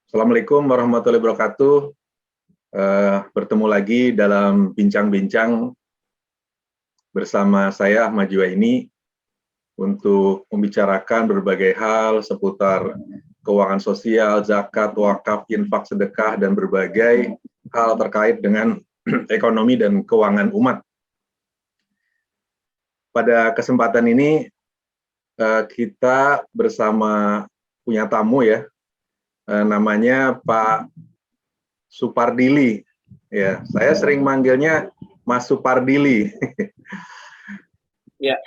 Assalamualaikum warahmatullahi wabarakatuh. Bertemu lagi dalam bincang-bincang bersama saya Ahmad Juwaini untuk membicarakan berbagai hal seputar keuangan sosial, zakat, wakaf, infak, sedekah, dan berbagai hal terkait dengan ekonomi dan keuangan umat. Pada kesempatan ini kita bersama punya tamu ya, namanya Pak Supardili. Ya, saya sering manggilnya Mas Supardili. Ya.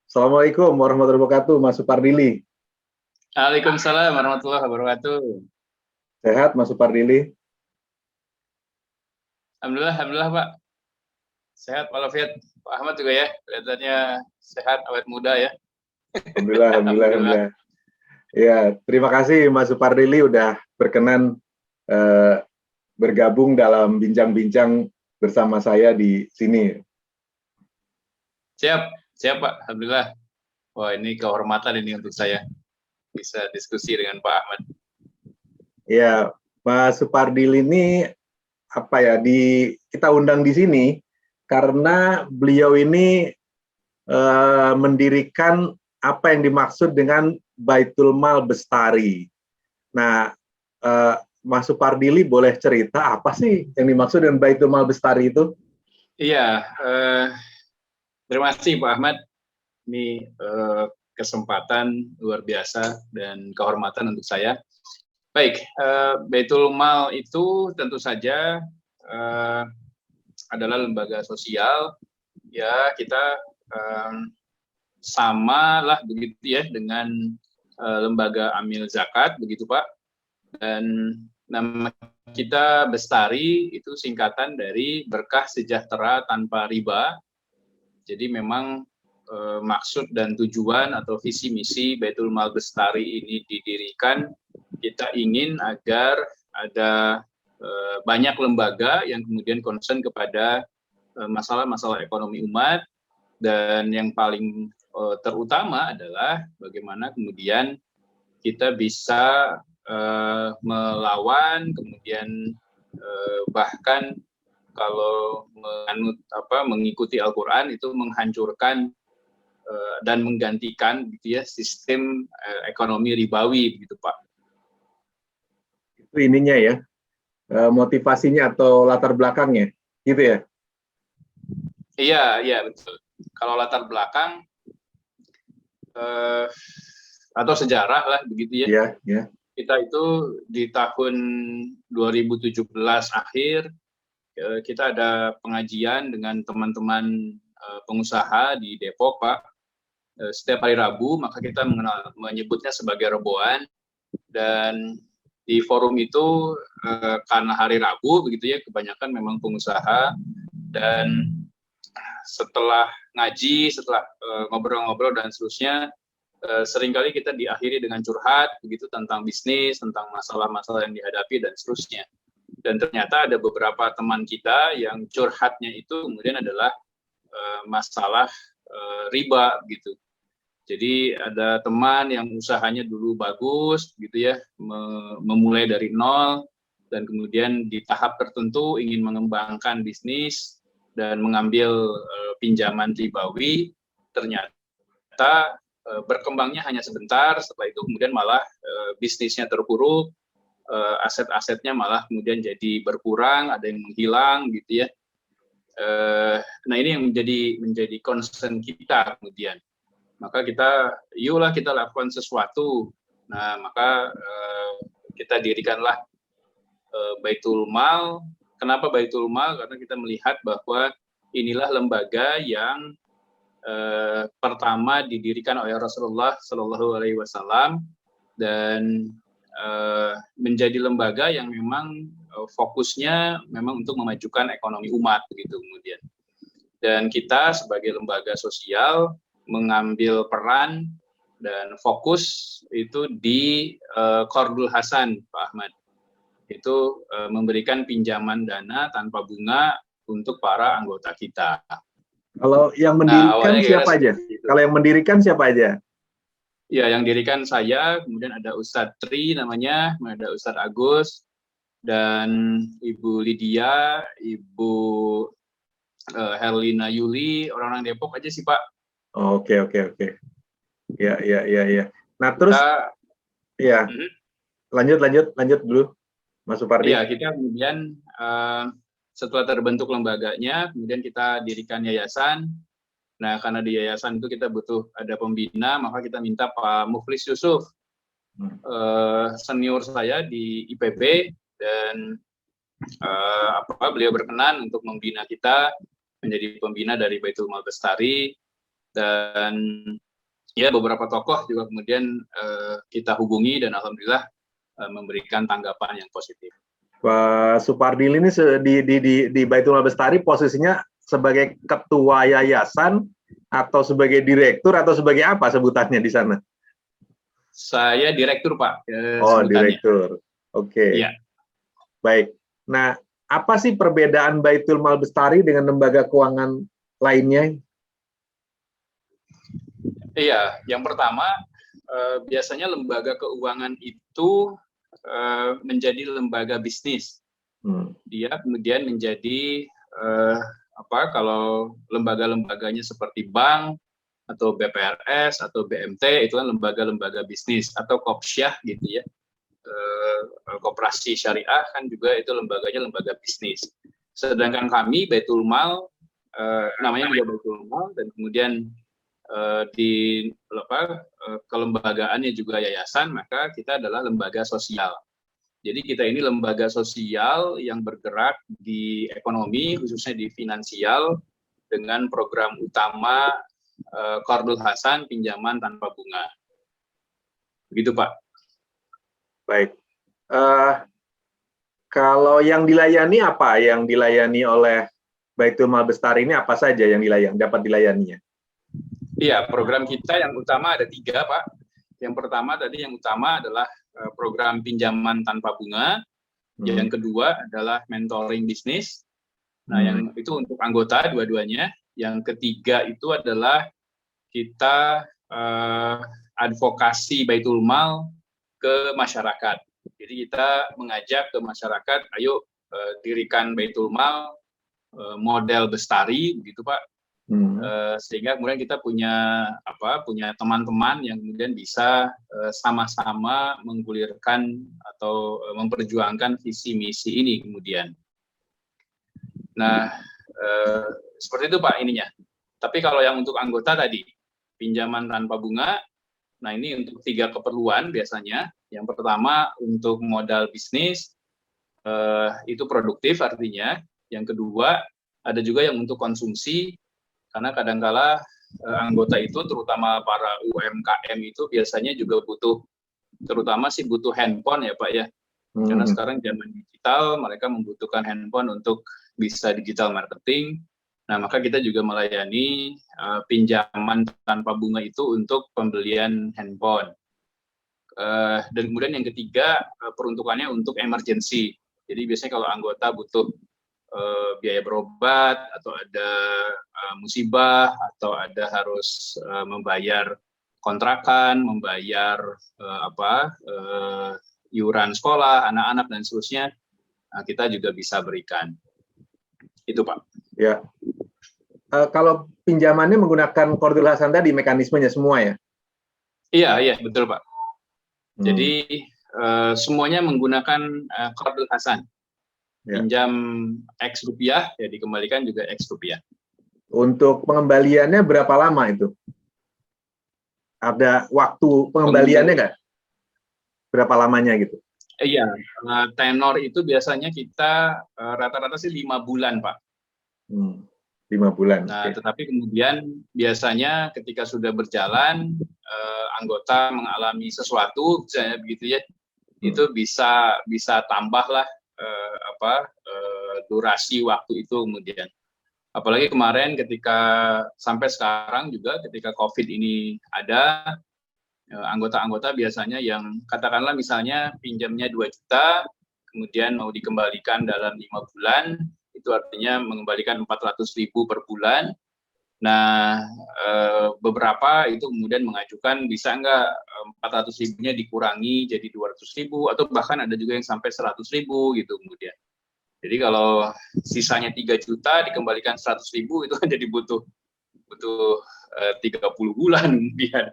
Assalamualaikum warahmatullahi wabarakatuh, Mas Supardili. Waalaikumsalam warahmatullahi wabarakatuh. Sehat, Mas Supardili? Alhamdulillah Pak. Sehat walafiat. Pak Ahmad juga ya, kelihatannya sehat, awet muda ya. Alhamdulillah. Ya, terima kasih Mas Supardili udah berkenan bergabung dalam bincang-bincang bersama saya di sini. Siap Pak, alhamdulillah. Wah, ini kehormatan ini untuk saya bisa diskusi dengan Pak Ahmad. Ya, Mas Supardili ini kita undang di sini karena beliau ini mendirikan apa yang dimaksud dengan Baitul Mal Bestari. Nah, Mas Supardili boleh cerita apa sih yang dimaksud dengan Baitul Mal Bestari itu? Iya, terima kasih Pak Ahmad. Ini kesempatan luar biasa dan kehormatan untuk saya. Baik, Baitul Mal itu tentu saja adalah lembaga sosial. Ya, kita sama lah begitu ya dengan lembaga amil zakat, begitu Pak. Dan nama kita Bestari itu singkatan dari berkah sejahtera tanpa riba. Jadi memang maksud dan tujuan atau visi misi Baitul Mal Bestari ini didirikan, kita ingin agar ada banyak lembaga yang kemudian concern kepada masalah-masalah ekonomi umat, dan yang paling terutama adalah bagaimana kemudian kita bisa melawan, kemudian bahkan kalau mengikuti Al-Quran itu menghancurkan dan menggantikan gitu ya sistem ekonomi ribawi begitu Pak. Itu ininya ya, motivasinya atau latar belakangnya gitu ya? Iya betul. Kalau latar belakang atau sejarah lah begitu ya. Iya. Kita itu di tahun 2017 akhir kita ada pengajian dengan teman-teman pengusaha di Depok Pak. Setiap hari Rabu, maka kita menyebutnya sebagai reboan, dan di forum itu karena hari Rabu begitu ya, kebanyakan memang pengusaha, dan setelah ngaji, setelah ngobrol-ngobrol dan seterusnya, seringkali kita diakhiri dengan curhat begitu tentang bisnis, tentang masalah-masalah yang dihadapi dan seterusnya. Dan ternyata ada beberapa teman kita yang curhatnya itu kemudian adalah masalah riba gitu. Jadi ada teman yang usahanya dulu bagus gitu ya, memulai dari nol, dan kemudian di tahap tertentu ingin mengembangkan bisnis dan mengambil pinjaman ribawi, ternyata berkembangnya hanya sebentar, setelah itu kemudian malah bisnisnya terpuruk, aset-asetnya malah kemudian jadi berkurang, ada yang menghilang gitu ya. Nah ini yang menjadi concern kita kemudian. Maka kita lakukan sesuatu. Nah maka kita dirikanlah Baitul Mal. Kenapa Baitul Mal? Karena kita melihat bahwa inilah lembaga yang pertama didirikan oleh Rasulullah Shallallahu Alaihi Wasallam, dan menjadi lembaga yang memang fokusnya memang untuk memajukan ekonomi umat begitu kemudian. Dan kita sebagai lembaga sosial mengambil peran dan fokus itu di Qardul Hasan Pak Ahmad. Itu memberikan pinjaman dana tanpa bunga untuk para anggota kita. Kalau yang mendirikan siapa aja? Kalau yang mendirikan siapa aja? Ya, yang dirikan saya, kemudian ada Ustadz Tri namanya, ada Ustadz Agus, dan Ibu Lydia, Ibu Herlina Yuli, orang-orang Depok aja sih Pak. Oke, oke, oke. Ya, ya, ya, ya. Nah, terus Kita, ya, lanjut dulu, Mas Supardi. iya, kita kemudian setelah terbentuk lembaganya, kemudian kita dirikan yayasan. Nah, karena di yayasan itu kita butuh ada pembina, maka kita minta Pak Muflis Yusuf, senior saya di IPB, dan beliau berkenan untuk membina kita menjadi pembina dari Baitul Mal Bestari, dan ya beberapa tokoh juga kemudian kita hubungi dan alhamdulillah memberikan tanggapan yang positif. Pak Supardi ini di Baitul Mal Bestari posisinya sebagai ketua yayasan atau sebagai direktur atau sebagai apa sebutannya di sana? Saya direktur Pak. Oh, direktur. Oke. Iya. Baik. Nah, apa sih perbedaan Baitul Mal Bestari dengan lembaga keuangan lainnya? Iya, yang pertama biasanya lembaga keuangan itu menjadi lembaga bisnis. Dia kemudian menjadi kalau lembaga-lembaganya seperti bank atau BPRS atau BMT itu kan lembaga-lembaga bisnis, atau Kopsyah gitu ya, koperasi syariah kan juga itu lembaganya lembaga bisnis. Sedangkan kami Baitul Mal namanya juga Baitul Mal, dan kemudian di kelembagaannya juga yayasan, maka kita adalah lembaga sosial. Jadi kita ini lembaga sosial yang bergerak di ekonomi, khususnya di finansial, dengan program utama Qardul Hasan, pinjaman tanpa bunga. Begitu Pak. Baik. Kalau yang dilayani apa? Yang dilayani oleh Baitul Mal Bestari ini apa saja yang dapat dilayaninya? Iya, program kita yang utama ada 3 Pak. Yang pertama tadi yang utama adalah program pinjaman tanpa bunga. Yang kedua adalah mentoring bisnis. Nah, yang itu untuk anggota dua-duanya. Yang ketiga itu adalah kita advokasi Baitul Mal ke masyarakat. Jadi kita mengajak ke masyarakat, ayo dirikan Baitul Mal model Bestari, begitu Pak. Sehingga kemudian kita punya teman-teman yang kemudian bisa sama-sama menggulirkan atau memperjuangkan visi misi ini kemudian. Nah, seperti itu Pak ininya. Tapi kalau yang untuk anggota tadi, pinjaman tanpa bunga, nah ini untuk 3 keperluan biasanya. Yang pertama untuk modal bisnis, itu produktif artinya. Yang kedua ada juga yang untuk konsumsi, karena kadangkala anggota itu terutama para UMKM itu biasanya juga terutama butuh handphone ya Pak ya. Karena sekarang zaman digital, mereka membutuhkan handphone untuk bisa digital marketing. Nah, maka kita juga melayani pinjaman tanpa bunga itu untuk pembelian handphone. Dan kemudian yang ketiga, peruntukannya untuk emergency. Jadi biasanya kalau anggota butuh biaya berobat, atau ada musibah, atau ada harus membayar kontrakan, membayar iuran sekolah, anak-anak dan seterusnya, kita juga bisa berikan. Itu Pak. Ya. Kalau pinjamannya menggunakan Qardul Hasan tadi, mekanismenya semua ya? Iya betul Pak. Jadi semuanya menggunakan Qardul Hasan. Pinjam X rupiah, ya dikembalikan juga X rupiah. Untuk pengembaliannya berapa lama itu? Ada waktu pengembaliannya nggak? Berapa lamanya gitu? Iya, tenor itu biasanya kita rata-rata sih 5 bulan, Pak. 5 bulan. Nah, tetapi kemudian biasanya ketika sudah berjalan, anggota mengalami sesuatu, misalnya begitu ya, itu bisa tambahlah durasi waktu itu kemudian. Apalagi kemarin sampai sekarang juga ketika COVID ini ada, anggota-anggota biasanya yang katakanlah misalnya pinjamnya 2 juta, kemudian mau dikembalikan dalam 5 bulan, itu artinya mengembalikan 400.000 per bulan. Nah, beberapa itu kemudian mengajukan bisa nggak 400.000-nya dikurangi jadi 200.000 atau bahkan ada juga yang sampai 100.000 gitu kemudian. Jadi kalau sisanya 3 juta dikembalikan 100.000 itu kan jadi butuh 30 bulan kemudian.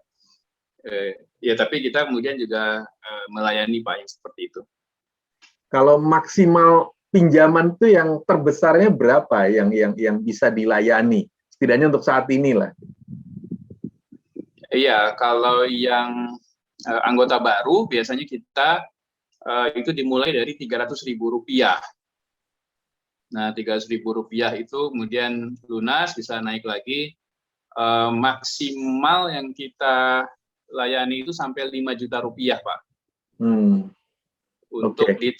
Ya tapi kita kemudian juga melayani Pak yang seperti itu. Kalau maksimal pinjaman itu yang terbesarnya berapa yang bisa dilayani? Setidaknya untuk saat ini lah. Iya, kalau yang anggota baru biasanya kita itu dimulai dari Rp300.000. Nah, Rp300.000 itu kemudian lunas, bisa naik lagi. Maksimal yang kita layani itu sampai Rp5 juta, Pak. Untuk di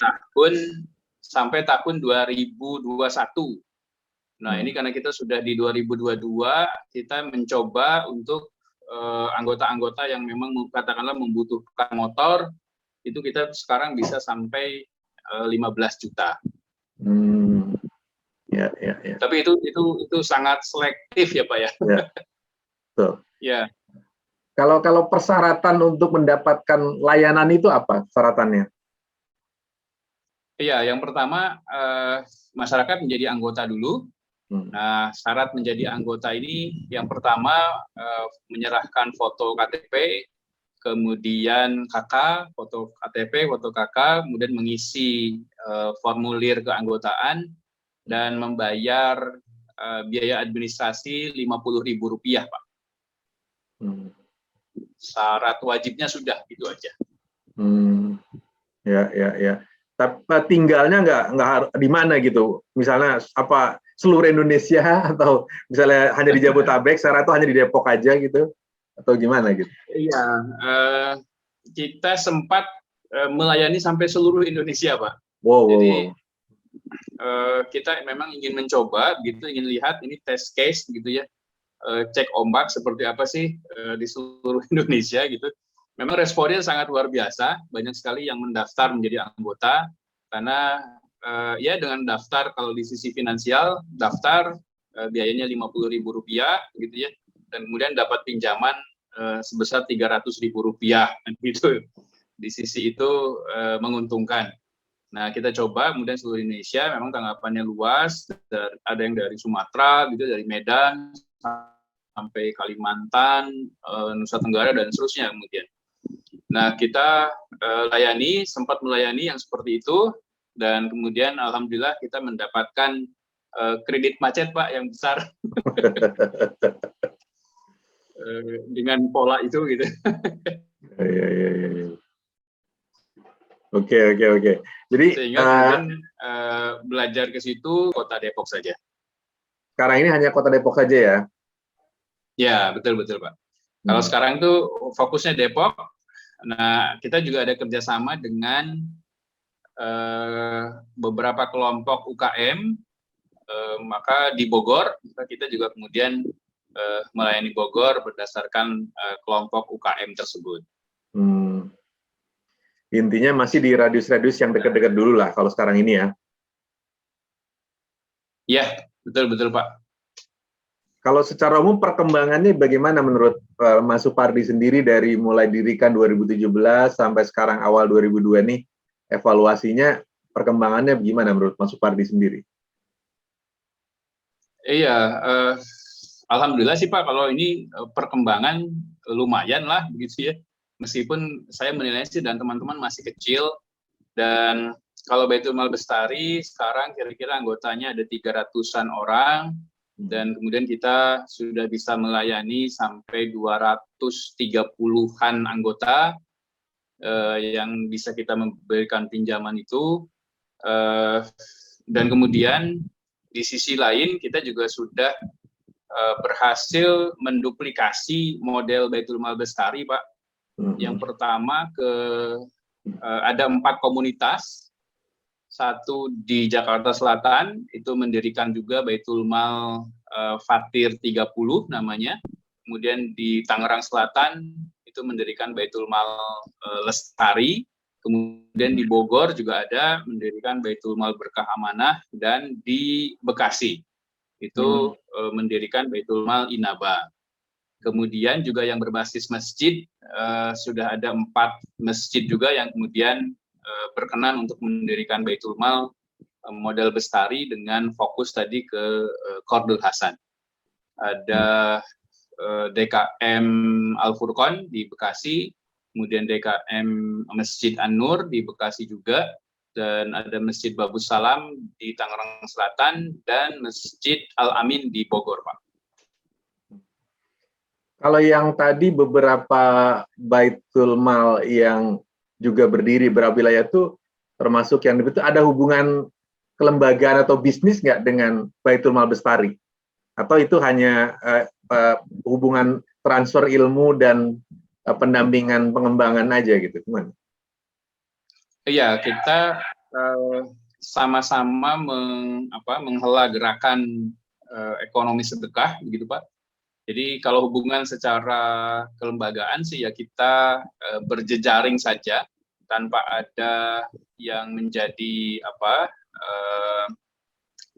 sampai tahun 2021. Nah, ini karena kita sudah di 2022, kita mencoba untuk anggota-anggota yang memang katakanlah membutuhkan motor, itu kita sekarang bisa sampai 15 juta. Ya. Tapi itu sangat selektif ya Pak ya. Ya. Betul. Ya. Kalau persyaratan untuk mendapatkan layanan itu apa syaratannya? Iya, yang pertama masyarakat menjadi anggota dulu. Nah, syarat menjadi anggota ini yang pertama menyerahkan foto KTP, kemudian KK, foto KTP, foto KK, kemudian mengisi formulir keanggotaan dan membayar biaya administrasi Rp50.000, Pak. Syarat wajibnya sudah itu aja. Ya. Tapi tinggalnya nggak harus di mana gitu. Misalnya apa seluruh Indonesia atau misalnya hanya di Jabodetabek, sekarang itu hanya di Depok aja gitu atau gimana gitu? Iya, kita sempat melayani sampai seluruh Indonesia, Pak. Jadi kita memang ingin mencoba, gitu, ingin lihat ini test case, gitu ya, cek ombak seperti apa sih di seluruh Indonesia, gitu. Memang responnya sangat luar biasa, banyak sekali yang mendaftar menjadi anggota, karena ya dengan daftar kalau di sisi finansial, daftar biayanya Rp50.000, gitu ya, dan kemudian dapat pinjaman sebesar Rp300.000, gitu. Di sisi itu menguntungkan. Nah, kita coba kemudian seluruh Indonesia, memang tanggapannya luas, ada yang dari Sumatera, gitu, dari Medan sampai Kalimantan, Nusa Tenggara dan seterusnya kemudian. Nah, kita sempat melayani yang seperti itu, dan kemudian alhamdulillah kita mendapatkan kredit macet, Pak, yang besar. Dengan pola itu, gitu. Iya. Oke. Jadi sehingga kemudian belajar ke situ Kota Depok saja. Sekarang ini hanya Kota Depok saja ya? Ya, betul Pak. Kalau sekarang itu fokusnya Depok. Nah, kita juga ada kerjasama dengan beberapa kelompok UKM. Maka di Bogor kita juga kemudian melayani Bogor berdasarkan kelompok UKM tersebut. Intinya masih di radius-radius yang dekat-dekat dulu lah kalau sekarang ini ya. Ya, betul Pak. Kalau secara umum perkembangannya bagaimana menurut Mas Supardi sendiri dari mulai dirikan 2017 sampai sekarang awal 2002 nih, evaluasinya perkembangannya bagaimana menurut Mas Supardi sendiri? Iya, alhamdulillah sih Pak, kalau ini perkembangan lumayan lah begitu ya. Meskipun saya menilai sih dan teman-teman masih kecil, dan kalau Baitul Mal Bestari sekarang kira-kira anggotanya ada 300-an orang, dan kemudian kita sudah bisa melayani sampai 230-an anggota yang bisa kita memberikan pinjaman itu, dan kemudian di sisi lain kita juga sudah berhasil menduplikasi model Baitul Mal Bestari, Pak. Yang pertama ada 4 komunitas, satu di Jakarta Selatan itu mendirikan juga Baitul Mal Fatir 30 namanya, kemudian di Tangerang Selatan itu mendirikan Baitul Mal Lestari, kemudian di Bogor juga ada mendirikan Baitul Mal Berkah Amanah, dan di Bekasi itu mendirikan Baitul Mal Inaba. Kemudian juga yang berbasis masjid, sudah ada 4 masjid juga yang kemudian berkenan untuk mendirikan Baitul Mal model bestari dengan fokus tadi ke Qardul Hasan. Ada DKM Al Furqon di Bekasi, kemudian DKM Masjid An-Nur di Bekasi juga, dan ada Masjid Babus Salam di Tangerang Selatan, dan Masjid Al-Amin di Bogor, Pak. Kalau yang tadi beberapa Baitul Mal yang juga berdiri beberapa wilayah itu, termasuk yang itu ada hubungan kelembagaan atau bisnis nggak dengan Baitul Mal Bestari? Atau itu hanya hubungan transfer ilmu dan pendampingan pengembangan aja gitu, gimana? Iya, kita sama-sama menghela gerakan ekonomi sedekah, begitu Pak. Jadi kalau hubungan secara kelembagaan sih ya kita berjejaring saja tanpa ada yang menjadi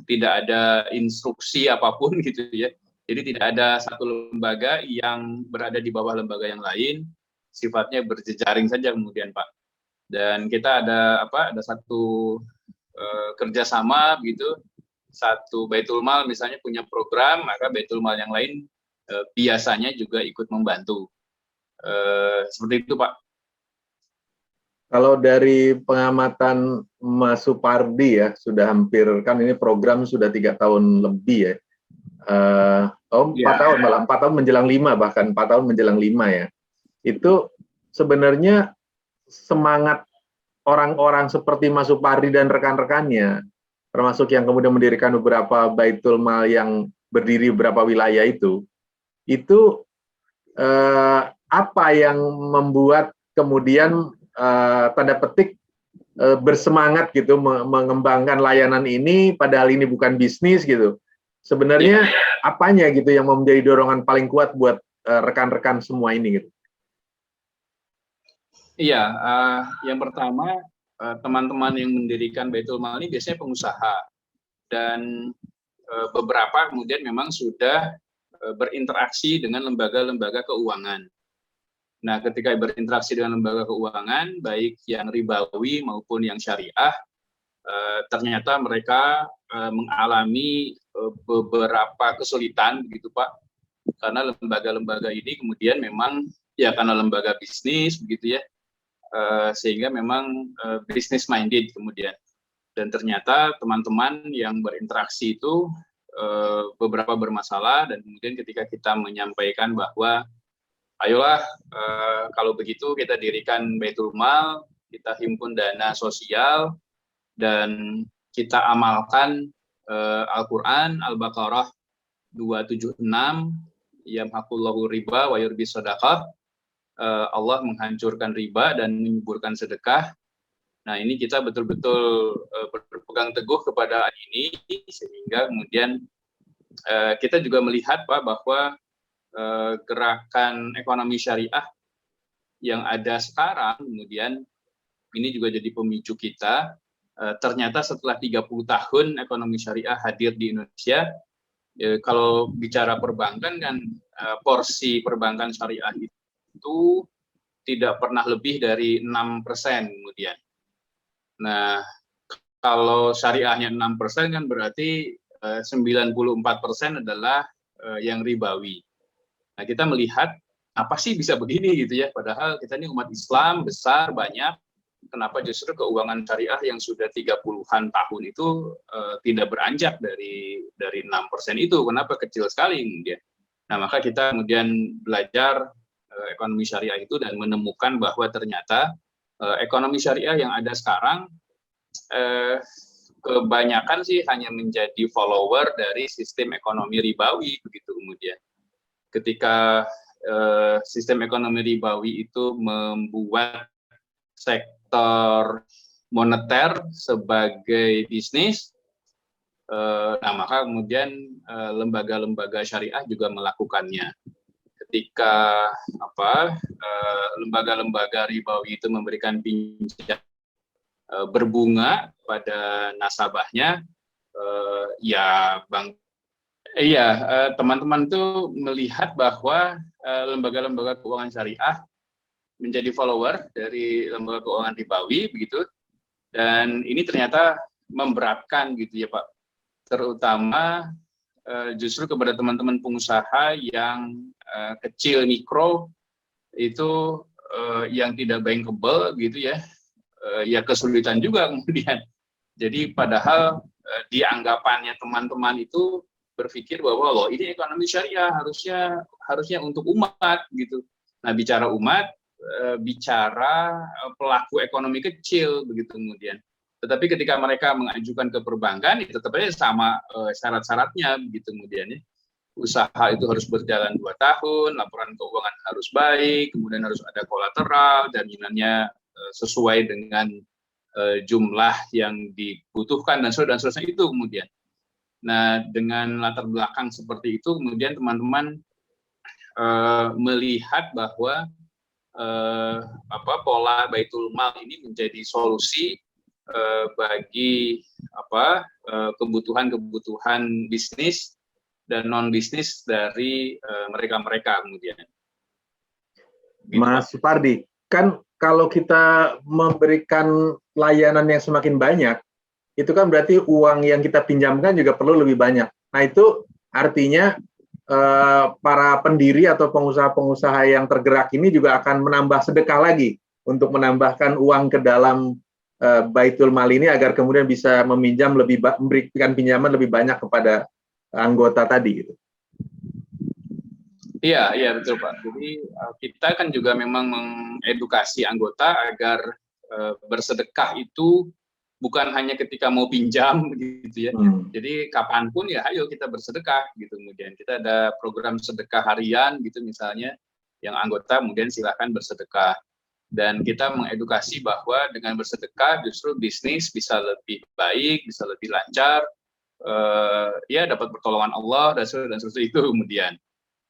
tidak ada instruksi apapun gitu ya. Jadi tidak ada satu lembaga yang berada di bawah lembaga yang lain, sifatnya berjejaring saja kemudian Pak. Dan kita ada satu kerjasama begitu, satu Baitul Mal misalnya punya program, maka Baitul Mal yang lain biasanya juga ikut membantu. Seperti itu Pak. Kalau dari pengamatan Mas Supardi ya, sudah hampir, kan ini program sudah 3 tahun lebih ya. 4 tahun, malah 4 tahun menjelang 5, bahkan 4 tahun menjelang 5 ya. Itu sebenarnya semangat orang-orang seperti Mas Supardi dan rekan-rekannya, termasuk yang kemudian mendirikan beberapa Baitul Mal yang berdiri beberapa wilayah itu apa yang membuat kemudian tanda petik bersemangat gitu mengembangkan layanan ini, padahal ini bukan bisnis gitu. Sebenarnya apanya gitu yang menjadi dorongan paling kuat buat rekan-rekan semua ini gitu? Iya, yang pertama teman-teman yang mendirikan Baitul Mal ini biasanya pengusaha, dan beberapa kemudian memang sudah berinteraksi dengan lembaga-lembaga keuangan. Nah, ketika berinteraksi dengan lembaga keuangan, baik yang ribawi maupun yang syariah, ternyata mereka mengalami beberapa kesulitan, begitu Pak, karena lembaga-lembaga ini kemudian memang ya karena lembaga bisnis, begitu ya, sehingga memang business minded kemudian. Dan ternyata teman-teman yang berinteraksi itu beberapa bermasalah, dan kemudian ketika kita menyampaikan bahwa ayolah kalau begitu kita dirikan Baitul Mal, kita himpun dana sosial, dan kita amalkan Al-Quran, Al-Baqarah 276, yamhaqullahu riba wa yurbis shadaqah, Allah menghancurkan riba dan menyuburkan sedekah. Nah, ini kita betul-betul berpegang teguh kepada ini, sehingga kemudian kita juga melihat Pak bahwa gerakan ekonomi syariah yang ada sekarang kemudian ini juga jadi pemicu kita. Ternyata setelah 30 tahun ekonomi syariah hadir di Indonesia, kalau bicara perbankan kan porsi perbankan syariah itu tidak pernah lebih dari 6% kemudian. Nah, kalau syariahnya 6% kan berarti 94% adalah yang ribawi. Nah, kita melihat apa sih bisa begini gitu ya, padahal kita ini umat Islam besar, banyak, kenapa justru keuangan syariah yang sudah 30-an tahun itu tidak beranjak dari 6% itu, kenapa kecil sekali kemudian. Nah, maka kita kemudian belajar ekonomi syariah itu dan menemukan bahwa ternyata ekonomi syariah yang ada sekarang kebanyakan sih hanya menjadi follower dari sistem ekonomi ribawi begitu kemudian. Ketika sistem ekonomi ribawi itu membuat sektor moneter sebagai bisnis, nah maka kemudian lembaga-lembaga syariah juga melakukannya. Ketika lembaga-lembaga ribawi itu memberikan pinjaman berbunga pada nasabahnya, ya bank Iya, teman-teman tuh melihat bahwa lembaga-lembaga keuangan syariah menjadi follower dari lembaga keuangan ribawi begitu, dan ini ternyata memberatkan gitu ya Pak, terutama justru kepada teman-teman pengusaha yang kecil mikro itu yang tidak bankable gitu ya, ya kesulitan juga kemudian. Jadi padahal di anggapannya teman-teman itu berpikir bahwa loh ini ekonomi syariah harusnya untuk umat gitu. Nah bicara umat, bicara pelaku ekonomi kecil begitu kemudian. Tetapi ketika mereka mengajukan ke perbankan, itu tetap aja sama syarat-syaratnya begitu kemudian ya. Usaha itu harus berjalan 2 tahun, laporan keuangan harus baik, kemudian harus ada kolateral, jaminannya sesuai dengan jumlah yang dibutuhkan dan seterusnya itu kemudian. Nah, dengan latar belakang seperti itu, kemudian teman-teman melihat bahwa pola Baitul Mal ini menjadi solusi bagi kebutuhan-kebutuhan bisnis dan non bisnis dari mereka-mereka kemudian. Mas Supardi, kan kalau kita memberikan layanan yang semakin banyak, itu kan berarti uang yang kita pinjamkan juga perlu lebih banyak. Nah itu artinya para pendiri atau pengusaha-pengusaha yang tergerak ini juga akan menambah sedekah lagi untuk menambahkan uang ke dalam Baitul Mal ini agar kemudian bisa memberikan pinjaman lebih banyak kepada anggota tadi gitu. Iya betul Pak. Jadi kita kan juga memang mengedukasi anggota agar bersedekah itu bukan hanya ketika mau pinjam gitu ya. Jadi kapanpun ya ayo kita bersedekah gitu. Kemudian kita ada program sedekah harian gitu misalnya, yang anggota kemudian silakan bersedekah. Dan kita mengedukasi bahwa dengan bersedekah justru bisnis bisa lebih baik, bisa lebih lancar, ya dapat pertolongan Allah dan seterusnya itu kemudian.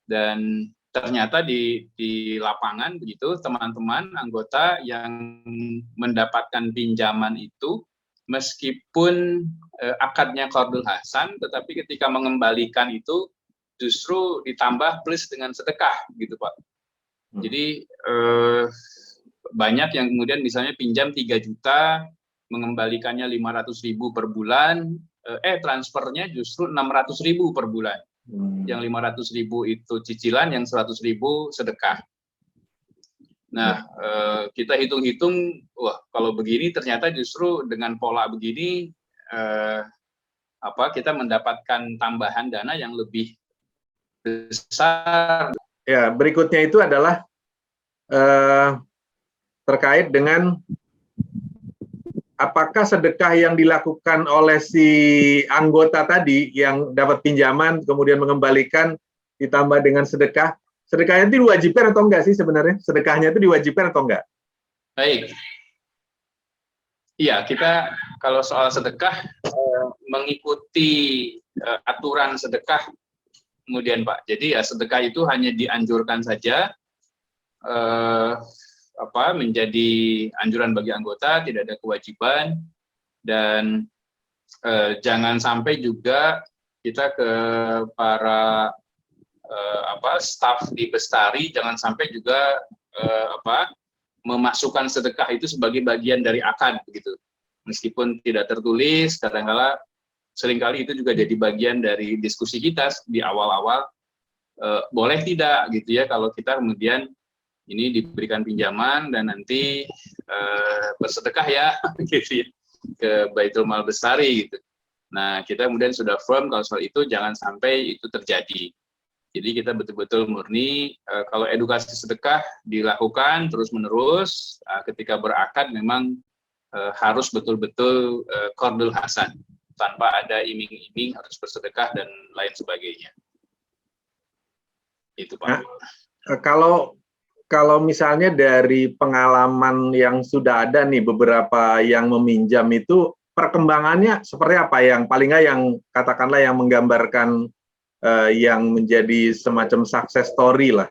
Dan ternyata di lapangan begitu teman-teman anggota yang mendapatkan pinjaman itu meskipun akadnya qardul hasan, tetapi ketika mengembalikan itu justru ditambah plus dengan sedekah gitu Pak. Jadi banyak yang kemudian misalnya pinjam 3 juta mengembalikannya 500.000 per bulan, transfernya justru 600.000 per bulan. Yang 500.000 itu cicilan, yang 100.000 sedekah. Nah, kita hitung-hitung, wah kalau begini ternyata justru dengan pola begini kita mendapatkan tambahan dana yang lebih besar. Ya, berikutnya itu adalah terkait dengan apakah sedekah yang dilakukan oleh si anggota tadi yang dapat pinjaman kemudian mengembalikan ditambah dengan sedekahnya itu diwajibkan atau enggak sih sebenarnya? Sedekahnya itu diwajibkan atau enggak? Baik. Iya, kita kalau soal sedekah mengikuti aturan sedekah kemudian Pak. Jadi ya sedekah itu hanya dianjurkan saja menjadi anjuran bagi anggota, tidak ada kewajiban, dan jangan sampai juga kita ke para staf di Bestari jangan sampai juga memasukkan sedekah itu sebagai bagian dari akad begitu. Meskipun tidak tertulis, kadang-kala seringkali itu juga jadi bagian dari diskusi kita di awal-awal, boleh tidak gitu ya kalau kita kemudian ini diberikan pinjaman dan nanti bersedekah ya gitu ya ke Baitul Mal Bestari gitu. Nah, kita kemudian sudah firm kalau soal itu jangan sampai itu terjadi. Jadi kita betul-betul murni kalau edukasi sedekah dilakukan terus-menerus, ketika berakad memang harus betul-betul qardul hasan, tanpa ada iming-iming harus bersedekah dan lain sebagainya. Itu Pak. Nah, kalau misalnya dari pengalaman yang sudah ada nih beberapa yang meminjam itu perkembangannya seperti apa, yang paling nggak yang katakanlah yang menggambarkan yang menjadi semacam success story lah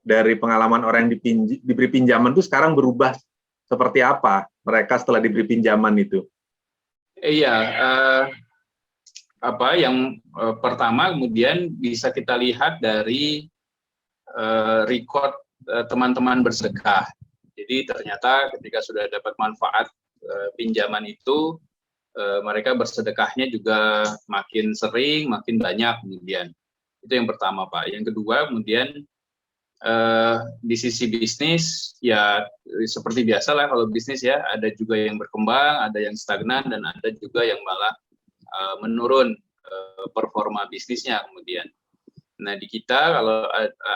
dari pengalaman orang yang diberi pinjaman itu sekarang berubah seperti apa mereka setelah diberi pinjaman itu? Iya, pertama kemudian bisa kita lihat dari record teman-teman bersedekah. Jadi ternyata ketika sudah dapat manfaat pinjaman itu, mereka bersedekahnya juga makin sering, makin banyak kemudian. Itu yang pertama, Pak. Yang kedua, kemudian di sisi bisnis, ya seperti biasa lah kalau bisnis ya, ada juga yang berkembang, ada yang stagnan, dan ada juga yang malah menurun performa bisnisnya kemudian. Nah, di kita kalau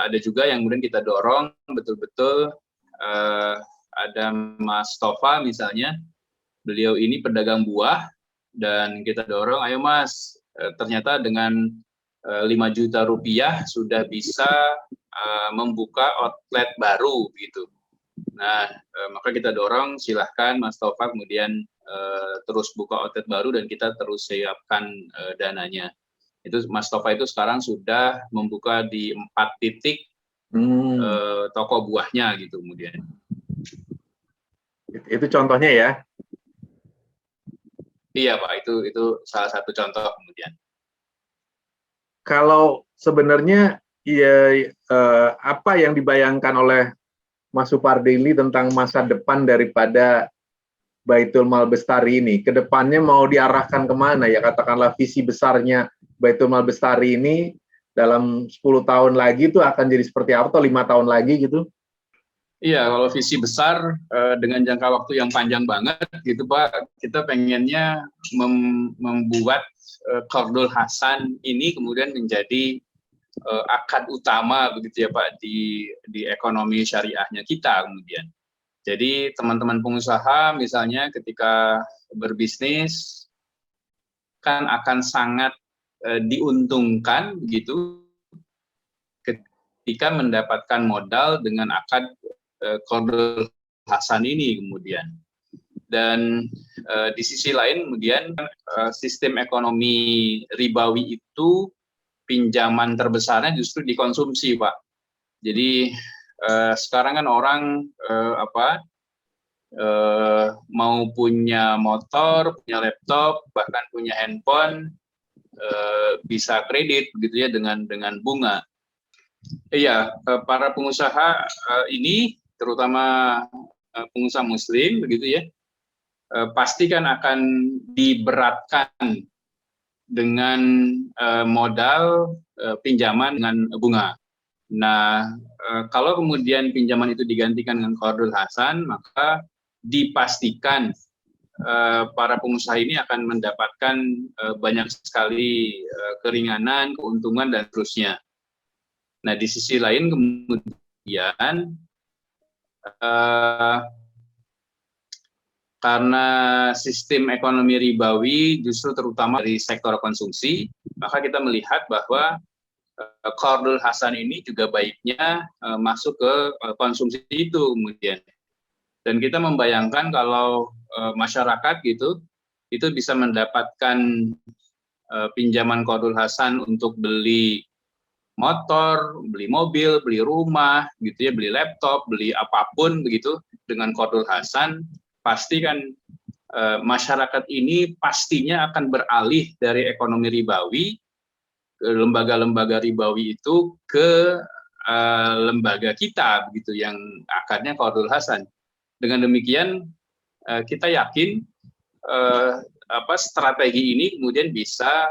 ada juga yang kemudian kita dorong betul-betul, ada Mas Tova misalnya, beliau ini pedagang buah, dan kita dorong, ayo Mas, ternyata dengan 5 juta rupiah sudah bisa membuka outlet baru gitu. Nah, maka kita dorong, silahkan Mas Tova kemudian terus buka outlet baru dan kita terus siapkan dananya. Itu Mas Tova itu sekarang sudah membuka di 4 titik toko buahnya gitu kemudian. Itu contohnya ya. Iya Pak, itu salah satu contoh kemudian. Kalau sebenarnya ya, apa yang dibayangkan oleh Mas Supardi ini tentang masa depan daripada Baitul Mal Bestari ini, kedepannya mau diarahkan kemana ya, katakanlah visi besarnya Baitul Mal Bestari ini dalam 10 tahun lagi itu akan jadi seperti apa, atau 5 tahun lagi gitu? Iya, kalau visi besar dengan jangka waktu yang panjang banget gitu Pak, kita pengennya membuat Qardul Hasan ini kemudian menjadi akad utama begitu ya Pak di ekonomi syariahnya kita kemudian. Jadi teman-teman pengusaha misalnya ketika berbisnis kan akan sangat diuntungkan begitu ketika mendapatkan modal dengan akad Qardul Hasan ini kemudian. Dan di sisi lain kemudian sistem ekonomi ribawi itu pinjaman terbesarnya justru dikonsumsi Pak. Jadi sekarang kan orang mau punya motor, punya laptop, bahkan punya handphone, bisa kredit begitu ya dengan bunga. Iya, para pengusaha ini terutama pengusaha Muslim begitu ya, pasti kan akan diberatkan dengan modal pinjaman dengan bunga. Nah, kalau kemudian pinjaman itu digantikan dengan Qardul Hasan, maka dipastikan para pengusaha ini akan mendapatkan banyak sekali keringanan, keuntungan, dan seterusnya. Nah, di sisi lain kemudian karena sistem ekonomi ribawi justru terutama dari sektor konsumsi, maka kita melihat bahwa Qardul Hasan ini juga baiknya masuk ke konsumsi itu kemudian. Dan kita membayangkan kalau masyarakat gitu, itu bisa mendapatkan pinjaman Qardul Hasan untuk beli motor, beli mobil, beli rumah, gitu ya, beli laptop, beli apapun begitu dengan Qardul Hasan, pasti kan masyarakat ini pastinya akan beralih dari ekonomi ribawi ke lembaga-lembaga ribawi itu ke lembaga kita begitu yang akadnya Qardul Hasan. Dengan demikian kita yakin strategi ini kemudian bisa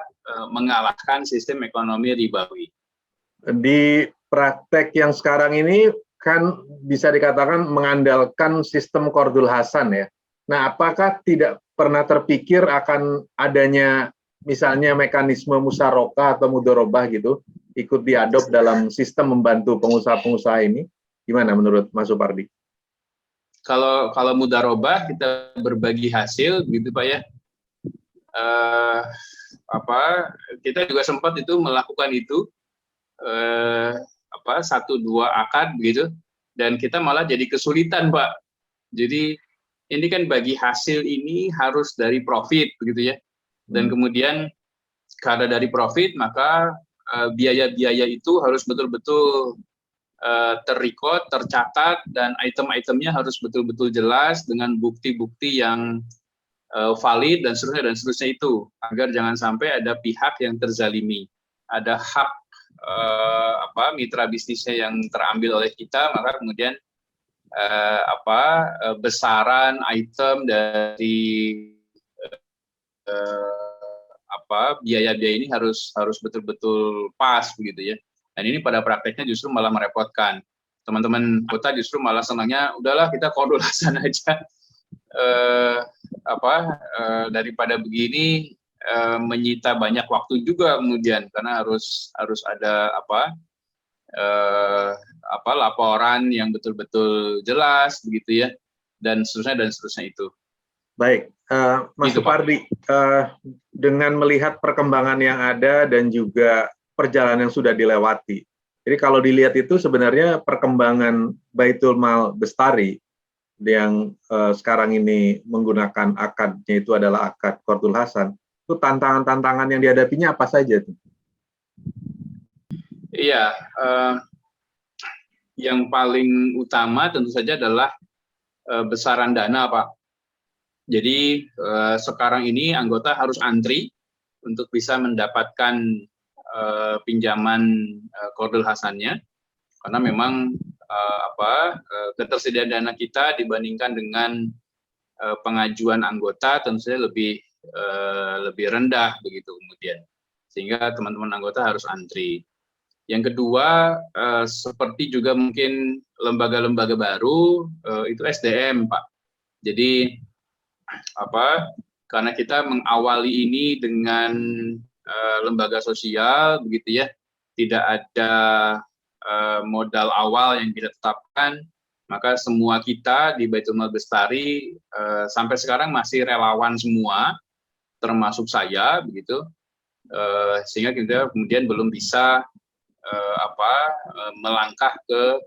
mengalahkan sistem ekonomi ribawi. Di praktek yang sekarang ini kan bisa dikatakan mengandalkan sistem Qardul Hasan ya. Nah, apakah tidak pernah terpikir akan adanya misalnya mekanisme musyarakah atau mudharabah gitu ikut diadop dalam sistem membantu pengusaha-pengusaha ini? Gimana menurut Mas Supardi? Kalau mudharabah kita berbagi hasil gitu Pak ya. Kita juga sempat itu melakukan itu 1-2 akad begitu, dan kita malah jadi kesulitan Pak. Jadi ini kan bagi hasil ini harus dari profit begitu ya, dan kemudian karena dari profit maka biaya-biaya itu harus betul-betul terrecord, tercatat, dan item-itemnya harus betul-betul jelas dengan bukti-bukti yang valid dan seterusnya itu, agar jangan sampai ada pihak yang terzalimi, ada hak mitra bisnisnya yang terambil oleh kita, maka kemudian besaran item dari biaya-biaya ini harus betul-betul pas begitu ya. Dan ini pada prakteknya justru malah merepotkan. Teman-teman anggota justru malah senangnya udahlah kita kodulasan aja. Daripada begini menyita banyak waktu juga kemudian, karena harus ada laporan yang betul-betul jelas begitu ya, dan seterusnya itu. Baik, Mas Gitu, Supardi, dengan melihat perkembangan yang ada dan juga perjalanan yang sudah dilewati, jadi kalau dilihat itu sebenarnya perkembangan Baitul Mal Bestari yang sekarang ini menggunakan akadnya itu adalah akad Qardul Hasan, itu tantangan-tantangan yang dihadapinya apa saja tuh? Iya, yang paling utama tentu saja adalah besaran dana, Pak. Jadi sekarang ini anggota harus antri untuk bisa mendapatkan pinjaman Qardul Hasannya, karena memang ketersediaan dana kita dibandingkan dengan pengajuan anggota tentu saja lebih rendah begitu kemudian, sehingga teman-teman anggota harus antri. Yang kedua, seperti juga mungkin lembaga-lembaga baru, itu SDM, Pak. Jadi karena kita mengawali ini dengan lembaga sosial begitu ya, tidak ada modal awal yang kita tetapkan, maka semua kita di Baitul Mal Bestari sampai sekarang masih relawan semua, termasuk saya begitu, sehingga kita kemudian belum bisa melangkah ke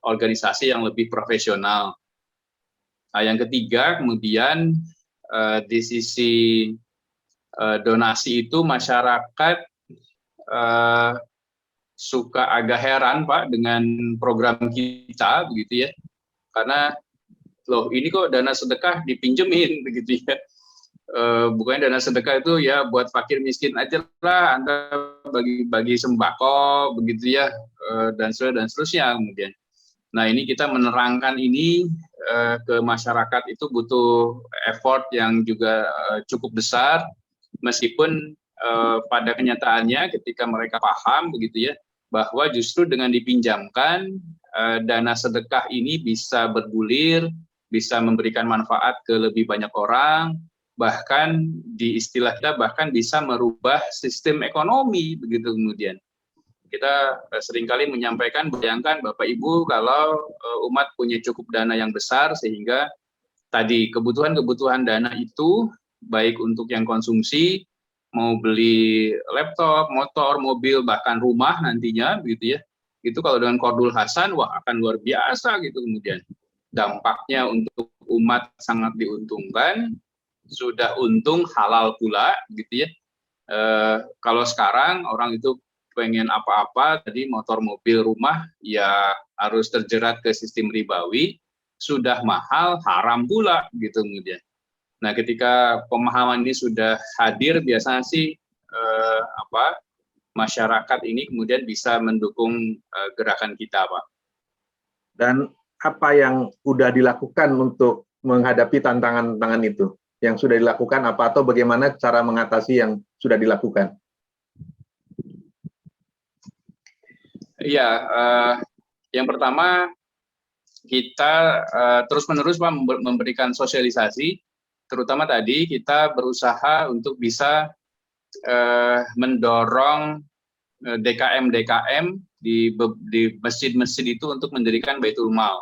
organisasi yang lebih profesional. Nah, yang ketiga kemudian di sisi donasi itu masyarakat suka agak heran, Pak, dengan program kita begitu ya, karena loh ini kok dana sedekah dipinjemin begitu ya. Bukannya dana sedekah itu ya buat fakir miskin aja lah, Anda bagi sembako begitu ya, dan seterusnya kemudian. Nah, ini kita menerangkan ini ke masyarakat itu butuh effort yang juga cukup besar, meskipun pada kenyataannya ketika mereka paham begitu ya, bahwa justru dengan dipinjamkan dana sedekah ini bisa bergulir, bisa memberikan manfaat ke lebih banyak orang, bahkan di istilah kita bahkan bisa merubah sistem ekonomi begitu kemudian. Kita seringkali menyampaikan, bayangkan Bapak Ibu kalau umat punya cukup dana yang besar sehingga tadi kebutuhan dana itu baik untuk yang konsumsi, mau beli laptop, motor, mobil, bahkan rumah nantinya begitu ya. Itu kalau dengan Qardul Hasan wah akan luar biasa gitu kemudian. Dampaknya untuk umat sangat diuntungkan, sudah untung halal pula gitu ya. Kalau sekarang orang itu pengen apa-apa, tadi motor, mobil, rumah, ya harus terjerat ke sistem ribawi, sudah mahal, haram pula, gitu kemudian. Nah, ketika pemahaman ini sudah hadir, biasanya sih masyarakat ini kemudian bisa mendukung gerakan kita, Pak. Dan apa yang sudah dilakukan untuk menghadapi tantangan-tantangan itu? Yang sudah dilakukan apa, atau bagaimana cara mengatasi yang sudah dilakukan? Iya, yang pertama kita terus-menerus Pak memberikan sosialisasi, terutama tadi kita berusaha untuk bisa mendorong DKM di masjid-masjid itu untuk mendirikan Baitul Mal.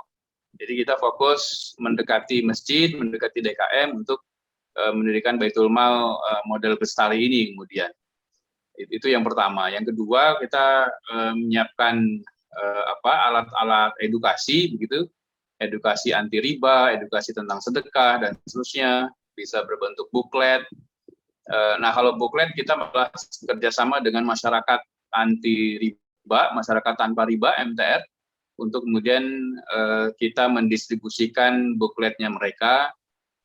Jadi kita fokus mendekati masjid, mendekati DKM untuk mendirikan Baitul Mal model Bestari ini kemudian. Itu yang pertama. Yang kedua, kita menyiapkan alat-alat edukasi begitu, edukasi anti riba, edukasi tentang sedekah dan seterusnya, bisa berbentuk buklet. Nah, kalau buklet kita malah kerjasama dengan masyarakat anti riba, masyarakat tanpa riba (MTR), untuk kemudian kita mendistribusikan bukletnya mereka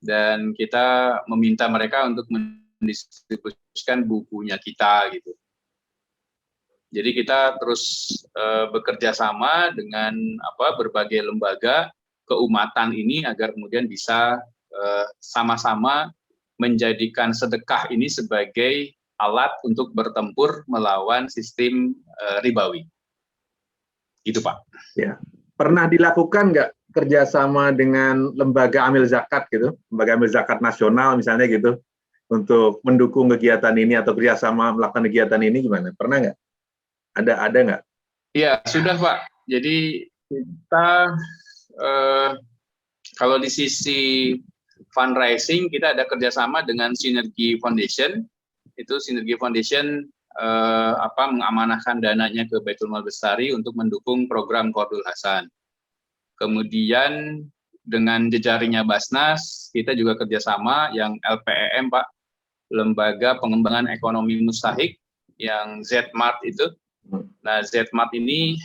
dan kita meminta mereka untuk mendistribusikan bukunya kita gitu. Jadi kita terus bekerja sama dengan berbagai lembaga keumatan ini agar kemudian bisa sama-sama menjadikan sedekah ini sebagai alat untuk bertempur melawan sistem ribawi. Gitu Pak. Ya. Pernah dilakukan nggak kerjasama dengan lembaga amil zakat gitu, lembaga amil zakat nasional misalnya gitu, untuk mendukung kegiatan ini atau kerjasama melakukan kegiatan ini gimana? Pernah nggak? Ada nggak? Iya, sudah Pak. Jadi kita kalau di sisi fundraising kita ada kerjasama dengan Synergy Foundation. Itu Synergy Foundation mengamanahkan dananya ke Baitul Mal Bestari untuk mendukung program Qardul Hasan. Kemudian dengan jejaringnya Basnas, kita juga kerjasama yang LPEM Pak, Lembaga Pengembangan Ekonomi Mustahik, yang ZMart itu. Nah, ZMart ini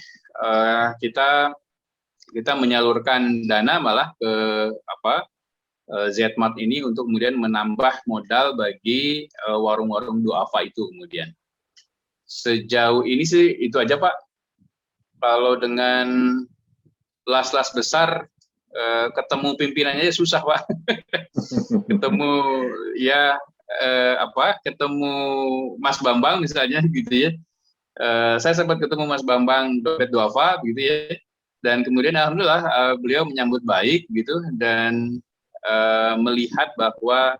kita menyalurkan dana malah ke ZMart ini untuk kemudian menambah modal bagi warung-warung duafa itu kemudian. Sejauh ini sih itu aja Pak. Kalau dengan las-las besar ketemu pimpinannya susah Pak. Ketemu ketemu Mas Bambang misalnya gitu ya. Saya sempat ketemu Mas Bambang Dompet Duafa gitu ya, dan kemudian alhamdulillah beliau menyambut baik gitu dan melihat bahwa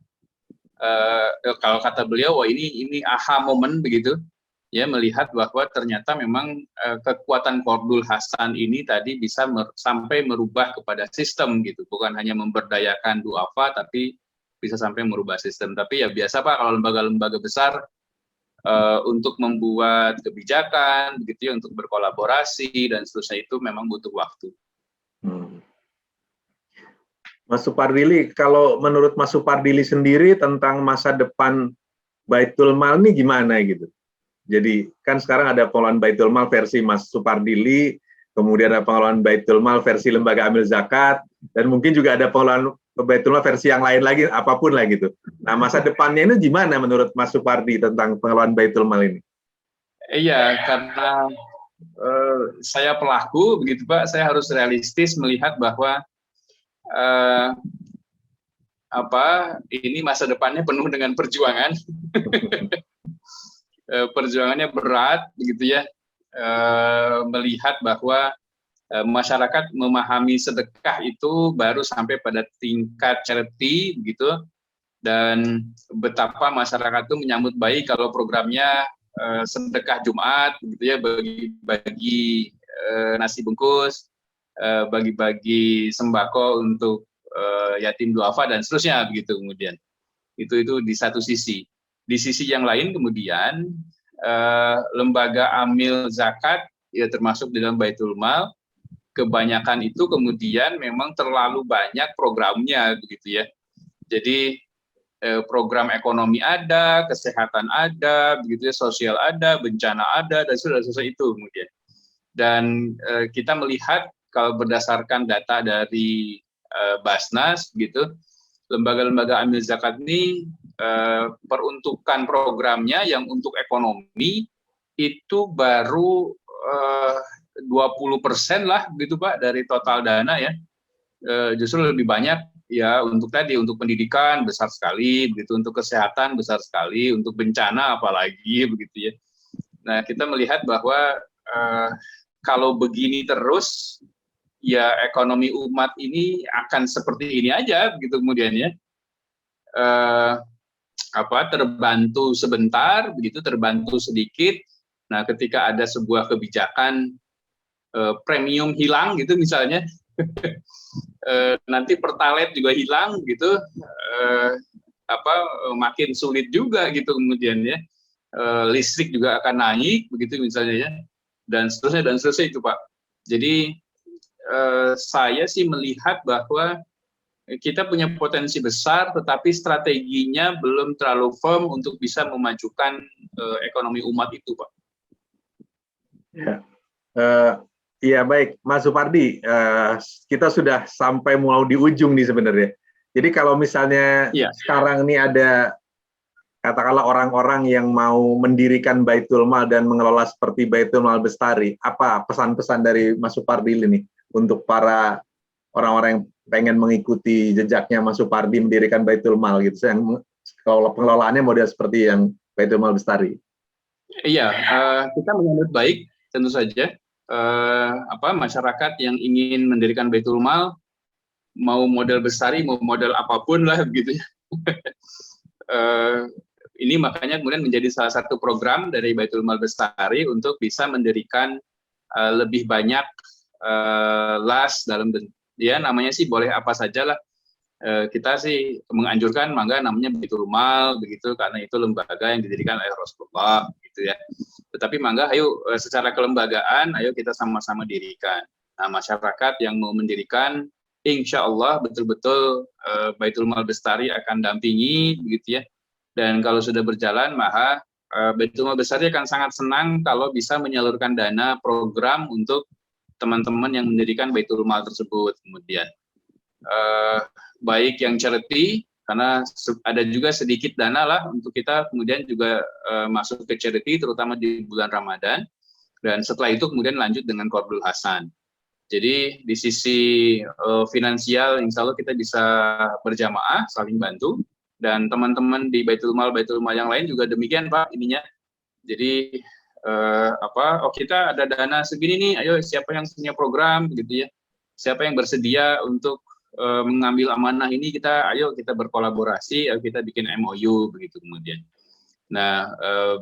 kalau kata beliau wah ini aha momen begitu ya, melihat bahwa ternyata memang kekuatan Qardul Hasan ini tadi bisa sampai merubah kepada sistem gitu, bukan hanya memberdayakan duafa tapi bisa sampai merubah sistem. Tapi ya biasa Pak, kalau lembaga-lembaga besar untuk membuat kebijakan begitu ya, untuk berkolaborasi dan seterusnya itu memang butuh waktu. Mas Supardili, kalau menurut Mas Supardili sendiri tentang masa depan Baitul Mal ini gimana gitu? Jadi kan sekarang ada pengelolaan Baitul Mal versi Mas Supardili, kemudian ada pengelolaan Baitul Mal versi Lembaga Amil Zakat, dan mungkin juga ada pengelolaan Baitul Mal versi yang lain lagi, apapun lah gitu. Nah, masa depannya ini gimana menurut Mas Supardi tentang pengelolaan Baitul Mal ini? Iya, karena saya pelaku begitu Pak, saya harus realistis melihat bahwa ini masa depannya penuh dengan perjuangan. Perjuangannya berat begitu ya, melihat bahwa masyarakat memahami sedekah itu baru sampai pada tingkat charity begitu, dan betapa masyarakat itu menyambut baik kalau programnya sedekah Jumat begitu ya, bagi nasi bungkus, bagi-bagi sembako untuk yatim duafa dan seterusnya begitu. Kemudian itu di satu sisi. Di sisi yang lain kemudian lembaga amil zakat ya termasuk di dalam Baitul Mal, kebanyakan itu kemudian memang terlalu banyak programnya begitu ya. Jadi program ekonomi ada, kesehatan ada, begitu ya, sosial ada, bencana ada, dan seterusnya itu kemudian. Dan kita melihat kalau berdasarkan data dari Basnas gitu, lembaga-lembaga amil zakat ini peruntukan programnya yang untuk ekonomi itu baru 20% lah gitu Pak dari total dana ya. Justru lebih banyak ya untuk pendidikan besar sekali begitu, untuk kesehatan besar sekali, untuk bencana apalagi begitu ya. Nah, kita melihat bahwa kalau begini terus ya ekonomi umat ini akan seperti ini aja begitu kemudian ya. Terbantu sebentar begitu, terbantu sedikit. Nah, ketika ada sebuah kebijakan premium hilang gitu misalnya, nanti pertalite juga hilang gitu, makin sulit juga gitu kemudian ya, listrik juga akan naik begitu misalnya ya, dan seterusnya itu Pak. Jadi saya sih melihat bahwa kita punya potensi besar, tetapi strateginya belum terlalu firm untuk bisa memajukan ekonomi umat itu, Pak. Ya, baik, Mas Supardi, kita sudah sampai mau di ujung nih sebenarnya. Jadi kalau misalnya sekarang ini ada katakanlah orang-orang yang mau mendirikan Baitul Mal dan mengelola seperti Baitul Mal Bestari, apa pesan-pesan dari Mas Supardi ini untuk para orang-orang yang pengen mengikuti jejaknya Mas Supardi mendirikan Baitul Mal gitu, yang kalau pengelolaannya model seperti yang Baitul Mal Bestari? Iya, kita menyambut baik tentu saja masyarakat yang ingin mendirikan Baitul Mal, mau model Bestari, mau model apapun lah begitu ya. Ini makanya kemudian menjadi salah satu program dari Baitul Mal Bestari untuk bisa mendirikan lebih banyak las dalam bentuk, ya namanya sih boleh apa saja lah. Kita sih menganjurkan mangga namanya Baitul Mal begitu, karena itu lembaga yang didirikan oleh Rasulullah gitu ya. Tetapi mangga ayo secara kelembagaan ayo kita sama-sama dirikan. Nah, masyarakat yang mau mendirikan insya Allah betul-betul Baitul Mal Bestari akan dampingi begitu ya. Dan kalau sudah berjalan, maka Baitul Mal Bestari akan sangat senang kalau bisa menyalurkan dana program untuk teman-teman yang mendirikan Baitul Mal tersebut. Kemudian baik yang charity, karena ada juga sedikit dana lah untuk kita kemudian juga masuk ke charity, terutama di bulan Ramadan. Dan setelah itu kemudian lanjut dengan Qardul Hasan. Jadi di sisi finansial, insya Allah kita bisa berjamaah, saling bantu. Dan teman-teman di Baitul Mal yang lain juga demikian Pak ininya. Jadi kita ada dana segini nih, ayo siapa yang punya program gitu ya, siapa yang bersedia untuk mengambil amanah ini, ayo kita berkolaborasi, ayo kita bikin MOU begitu kemudian. Nah,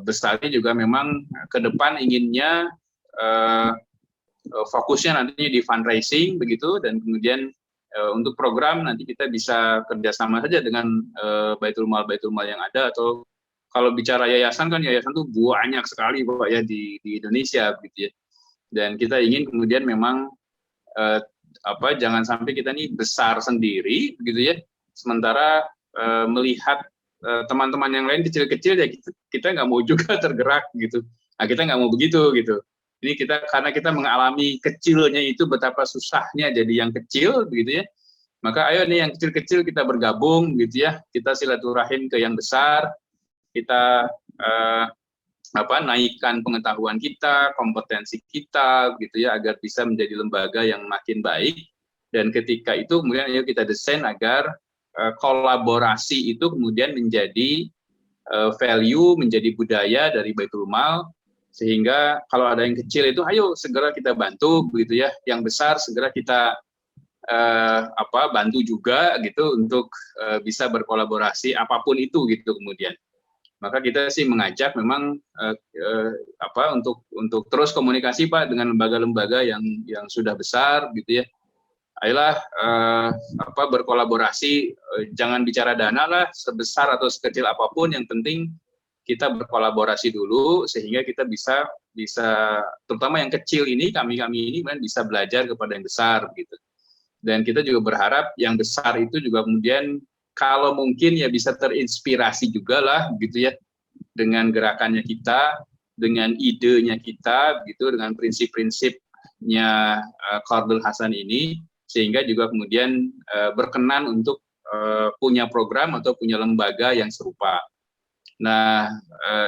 Bestari juga memang ke depan inginnya fokusnya nantinya di fundraising begitu, dan kemudian untuk program nanti kita bisa kerjasama saja dengan Baitul Mal yang ada, atau kalau bicara yayasan kan yayasan tuh banyak sekali Pak ya di Indonesia gitu ya. Dan kita ingin kemudian memang jangan sampai kita ini besar sendiri begitu ya. Sementara melihat teman-teman yang lain kecil-kecil ya kita nggak mau juga tergerak gitu. Nah, kita nggak mau begitu gitu. Ini karena kita mengalami kecilnya itu betapa susahnya jadi yang kecil begitu ya. Maka ayo nih yang kecil-kecil kita bergabung gitu ya. Kita silaturahim ke yang besar. Kita naikkan pengetahuan kita, kompetensi kita gitu ya, agar bisa menjadi lembaga yang makin baik. Dan ketika itu kemudian ayo kita desain agar kolaborasi itu kemudian menjadi value, menjadi budaya dari Baitul Mal. Sehingga kalau ada yang kecil itu ayo segera kita bantu begitu ya, yang besar segera kita bantu juga gitu untuk bisa berkolaborasi apapun itu gitu kemudian. Maka kita sih mengajak memang untuk terus komunikasi Pak dengan lembaga-lembaga yang sudah besar gitu ya. Ayolah berkolaborasi, jangan bicara dana lah sebesar atau sekecil apapun, yang penting kita berkolaborasi dulu sehingga kita bisa terutama yang kecil ini kami ini kan bisa belajar kepada yang besar gitu. Dan kita juga berharap yang besar itu juga kemudian kalau mungkin ya bisa terinspirasi juga lah gitu ya dengan gerakannya kita, dengan idenya kita gitu, dengan prinsip-prinsipnya Qardul Hasan ini, sehingga juga kemudian berkenan untuk punya program atau punya lembaga yang serupa. Nah,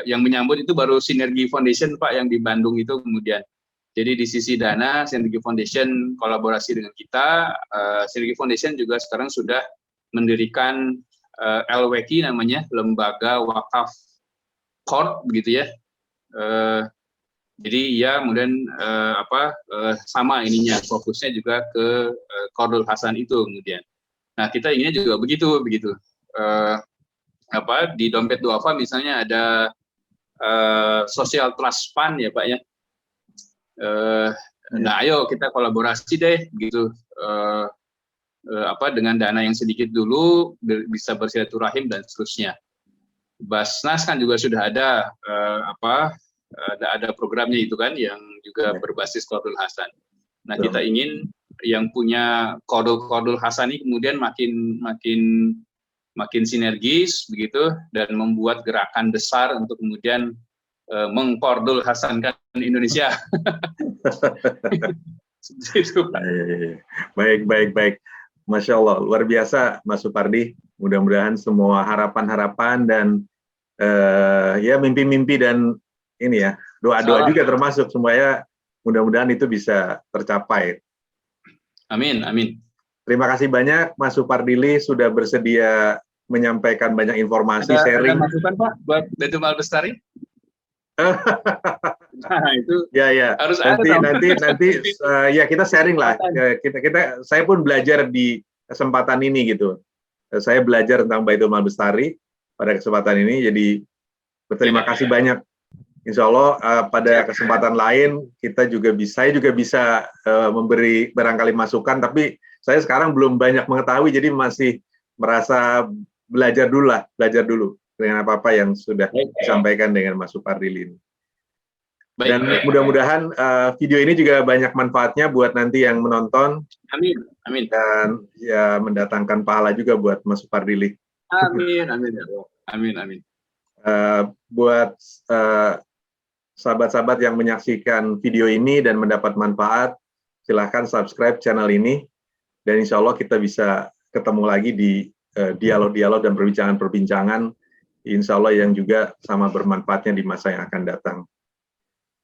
yang menyambut itu baru Sinergi Foundation Pak yang di Bandung itu kemudian. Jadi di sisi dana, Sinergi Foundation kolaborasi dengan kita. Sinergi Foundation juga sekarang sudah mendirikan LWQ namanya, Lembaga Wakaf Qard begitu ya. Jadi ya kemudian sama ininya, fokusnya juga ke Qardul Hasan itu kemudian. Nah, kita inginnya juga begitu. Di Dompet Duafa misalnya ada Social Trust Fund ya Pak ya. Nah, ayo kita kolaborasi deh gitu. Dengan dana yang sedikit dulu bisa bersilaturahim dan seterusnya. Basnas kan juga sudah ada ada programnya itu kan yang juga berbasis Qardul Hasan. Nah, kita ingin yang punya Qardul Hasan ini kemudian makin sinergis begitu dan membuat gerakan besar untuk kemudian mengqardul hasankan Indonesia. Baik. Masya Allah, luar biasa Mas Supardi. Mudah-mudahan semua harapan-harapan dan ya mimpi-mimpi dan ini ya, doa-doa juga termasuk semuanya, mudah-mudahan itu bisa tercapai. Amin, amin. Terima kasih banyak Mas Supardili sudah bersedia menyampaikan banyak informasi, sharing. Ada masukan Pak buat Baitul Mal Bestari? Nah, itu ya harus nanti ya kita sharing lah. Saya pun belajar di kesempatan ini gitu. Saya belajar tentang Baitul Mal Bestari pada kesempatan ini, jadi berterima kasih banyak. Insya Allah pada kesempatan lain saya juga bisa memberi barangkali masukan, tapi saya sekarang belum banyak mengetahui, jadi masih merasa belajar dulu dengan apa-apa yang sudah disampaikan dengan Mas Supardili ini. Dan mudah-mudahan video ini juga banyak manfaatnya buat nanti yang menonton. Amin, amin. Dan ya mendatangkan pahala juga buat Mas Supardili. Amin, amin. Amin, amin. Buat sahabat-sahabat yang menyaksikan video ini dan mendapat manfaat, silahkan subscribe channel ini. Dan insya Allah kita bisa ketemu lagi di dialog-dialog dan perbincangan-perbincangan, insya Allah yang juga sama bermanfaatnya di masa yang akan datang.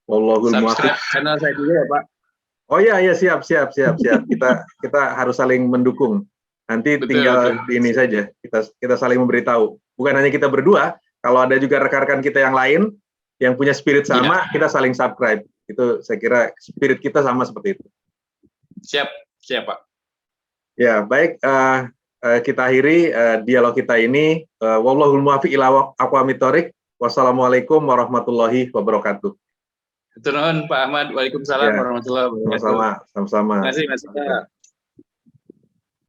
Wallahul muwaffiq. Subscribe channel saya juga ya Pak. Oh iya siap. Kita harus saling mendukung. Nanti tinggal ini saja, kita saling memberitahu. Bukan hanya kita berdua, kalau ada juga rekan-rekan kita yang lain yang punya spirit sama, kita saling subscribe. Itu saya kira spirit kita sama seperti itu. Siap Pak. Ya, baik, kita akhiri dialog kita ini. Wallahul muwaffiq ila aqwamit thoriq. Wassalamualaikum warahmatullahi wabarakatuh. Turun Pak Ahmad. Waalaikumsalam warahmatullahi wabarakatuh. Sama-sama. Terima kasih Mas.